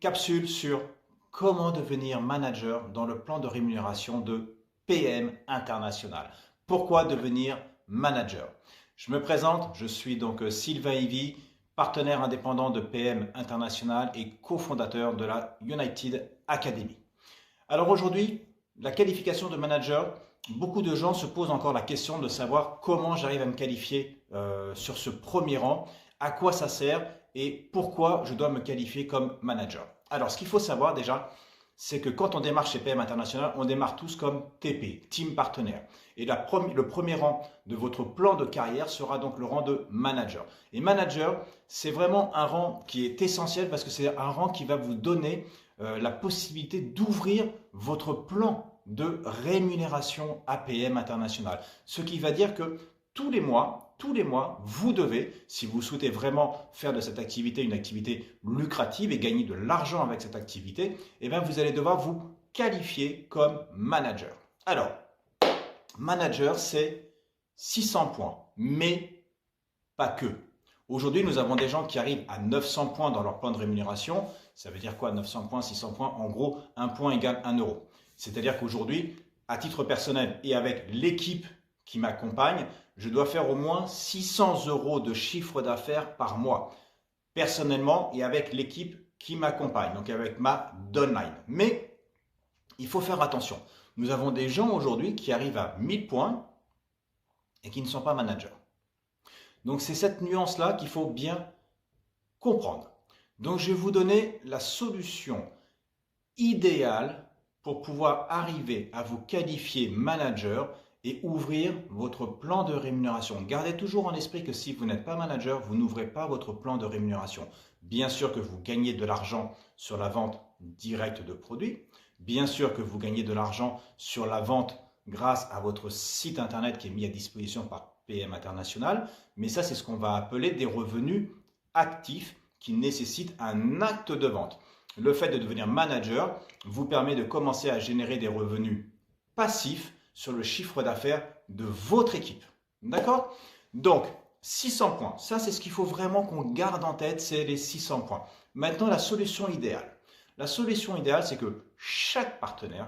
capsule sur comment devenir manager dans le plan de rémunération de PM International. Pourquoi devenir manager? Je me présente, je suis donc Sylvain Ivy, partenaire indépendant de PM International et cofondateur de la United Academy. Alors aujourd'hui, la qualification de manager, beaucoup de gens se posent encore la question de savoir comment j'arrive à me qualifier sur ce premier rang, à quoi ça sert et pourquoi je dois me qualifier comme manager. Alors ce qu'il faut savoir déjà, c'est que quand on démarre chez PM International, on démarre tous comme TP, Team Partenaire. Et le premier rang de votre plan de carrière sera donc le rang de manager. Et manager, c'est vraiment un rang qui est essentiel parce que c'est un rang qui va vous donner la possibilité d'ouvrir votre plan de rémunération à PM International. Ce qui va dire que tous les mois, vous devez, si vous souhaitez vraiment faire de cette activité une activité lucrative et gagner de l'argent avec cette activité, eh bien vous allez devoir vous qualifier comme manager. Alors, manager, c'est 600 points, mais pas que. Aujourd'hui, nous avons des gens qui arrivent à 900 points dans leur plan de rémunération. Ça veut dire quoi 900 points, 600 points? En gros, 1 point égale 1 euro. C'est-à-dire qu'aujourd'hui, à titre personnel et avec l'équipe qui m'accompagne, je dois faire au moins 600 euros de chiffre d'affaires par mois, personnellement et avec l'équipe qui m'accompagne, donc avec ma downline. Mais il faut faire attention. Nous avons des gens aujourd'hui qui arrivent à 1000 points et qui ne sont pas managers. Donc c'est cette nuance-là qu'il faut bien comprendre. Donc je vais vous donner la solution idéale pour pouvoir arriver à vous qualifier manager et ouvrir votre plan de rémunération. Gardez toujours en esprit que si vous n'êtes pas manager, vous n'ouvrez pas votre plan de rémunération. Bien sûr que vous gagnez de l'argent sur la vente directe de produits. Bien sûr que vous gagnez de l'argent sur la vente grâce à votre site internet qui est mis à disposition par PM International. Mais ça, c'est ce qu'on va appeler des revenus actifs qui nécessitent un acte de vente. Le fait de devenir manager vous permet de commencer à générer des revenus passifs sur le chiffre d'affaires de votre équipe. D'accord? Donc, 600 points. Ça, c'est ce qu'il faut vraiment qu'on garde en tête, c'est les 600 points. Maintenant, la solution idéale. La solution idéale, c'est que chaque partenaire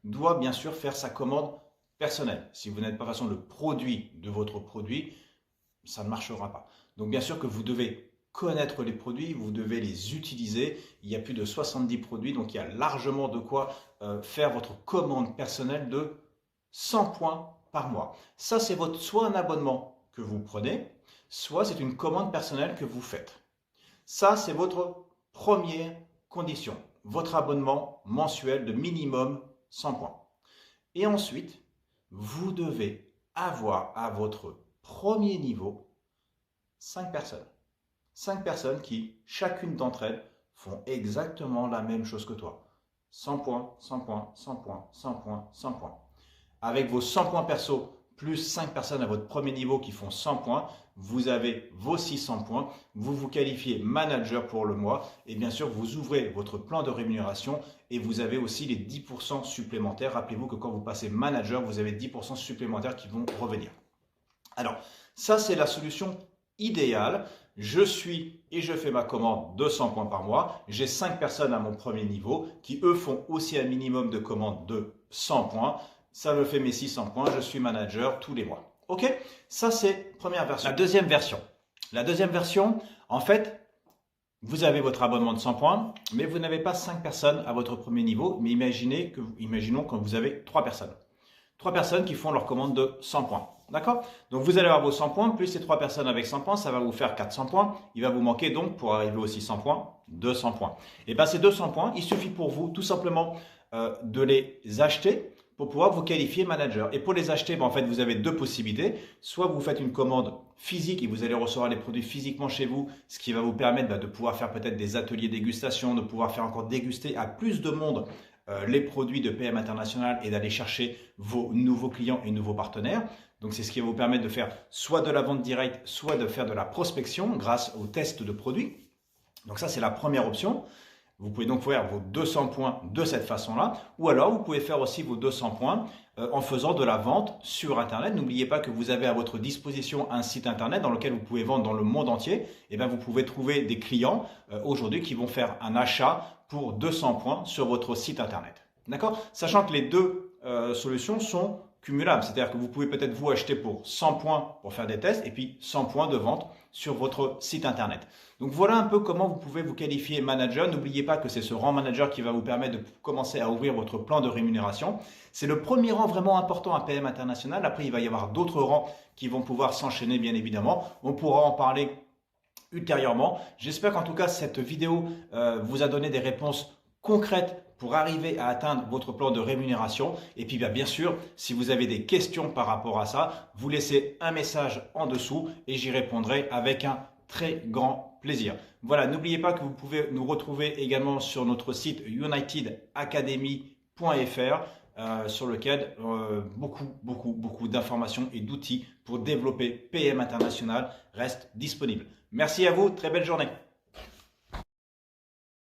doit bien sûr faire sa commande personnelle. Si vous n'êtes pas de façon le produit de votre produit, ça ne marchera pas. Donc, bien sûr que vous devez connaître les produits, vous devez les utiliser. Il y a plus de 70 produits, donc il y a largement de quoi faire votre commande personnelle de 100 points par mois. Ça, c'est soit un abonnement que vous prenez, soit c'est une commande personnelle que vous faites. Ça, c'est votre première condition, votre abonnement mensuel de minimum 100 points. Et ensuite, vous devez avoir à votre premier niveau 5 personnes. 5 personnes qui, chacune d'entre elles, font exactement la même chose que toi. 100 points, 100 points, 100 points, 100 points, 100 points. Avec vos 100 points perso, plus 5 personnes à votre premier niveau qui font 100 points, vous avez vos 600 points, vous vous qualifiez manager pour le mois et bien sûr, vous ouvrez votre plan de rémunération et vous avez aussi les 10% supplémentaires. Rappelez-vous que quand vous passez manager, vous avez 10% supplémentaires qui vont revenir. Alors, ça, c'est la solution idéale. Je suis et je fais ma commande de 100 points par mois. J'ai 5 personnes à mon premier niveau qui, eux, font aussi un minimum de commandes de 100 points. Ça me fait mes 600 points. Je suis manager tous les mois. OK? Ça, c'est la première version. La deuxième version, en fait, vous avez votre abonnement de 100 points, mais vous n'avez pas 5 personnes à votre premier niveau. Mais imaginons que vous avez 3 personnes. 3 personnes qui font leur commande de 100 points. D'accord? Donc, vous allez avoir vos 100 points, plus ces 3 personnes avec 100 points, ça va vous faire 400 points. Il va vous manquer donc, pour arriver aux 600 points, 200 points. Et bien, ces 200 points, il suffit pour vous tout simplement de les acheter pour pouvoir vous qualifier manager. Et pour les acheter, en fait, vous avez deux possibilités. Soit vous faites une commande physique et vous allez recevoir les produits physiquement chez vous, ce qui va vous permettre de pouvoir faire peut-être des ateliers dégustation, de pouvoir faire encore déguster à plus de monde les produits de PM International et d'aller chercher vos nouveaux clients et nouveaux partenaires. Donc, c'est ce qui va vous permettre de faire soit de la vente directe, soit de faire de la prospection grâce au test de produits. Donc, ça, c'est la première option. Vous pouvez donc faire vos 200 points de cette façon-là, ou alors vous pouvez faire aussi vos 200 points en faisant de la vente sur Internet. N'oubliez pas que vous avez à votre disposition un site Internet dans lequel vous pouvez vendre dans le monde entier. Et bien, vous pouvez trouver des clients aujourd'hui qui vont faire un achat pour 200 points sur votre site Internet. D'accord? Sachant que les deux solutions sont cumulables. C'est-à-dire que vous pouvez peut-être vous acheter pour 100 points pour faire des tests et puis 100 points de vente sur votre site Internet. Donc voilà un peu comment vous pouvez vous qualifier manager. N'oubliez pas que c'est ce rang manager qui va vous permettre de commencer à ouvrir votre plan de rémunération. C'est le premier rang vraiment important à PM International. Après, il va y avoir d'autres rangs qui vont pouvoir s'enchaîner bien évidemment. On pourra en parler ultérieurement. J'espère qu'en tout cas cette vidéo vous a donné des réponses concrètes pour arriver à atteindre votre plan de rémunération. Et puis bien sûr, si vous avez des questions par rapport à ça, vous laissez un message en dessous et j'y répondrai avec un très grand plaisir. Voilà, n'oubliez pas que vous pouvez nous retrouver également sur notre site unitedacademy.fr sur lequel beaucoup d'informations et d'outils pour développer PM International restent disponibles. Merci à vous, très belle journée.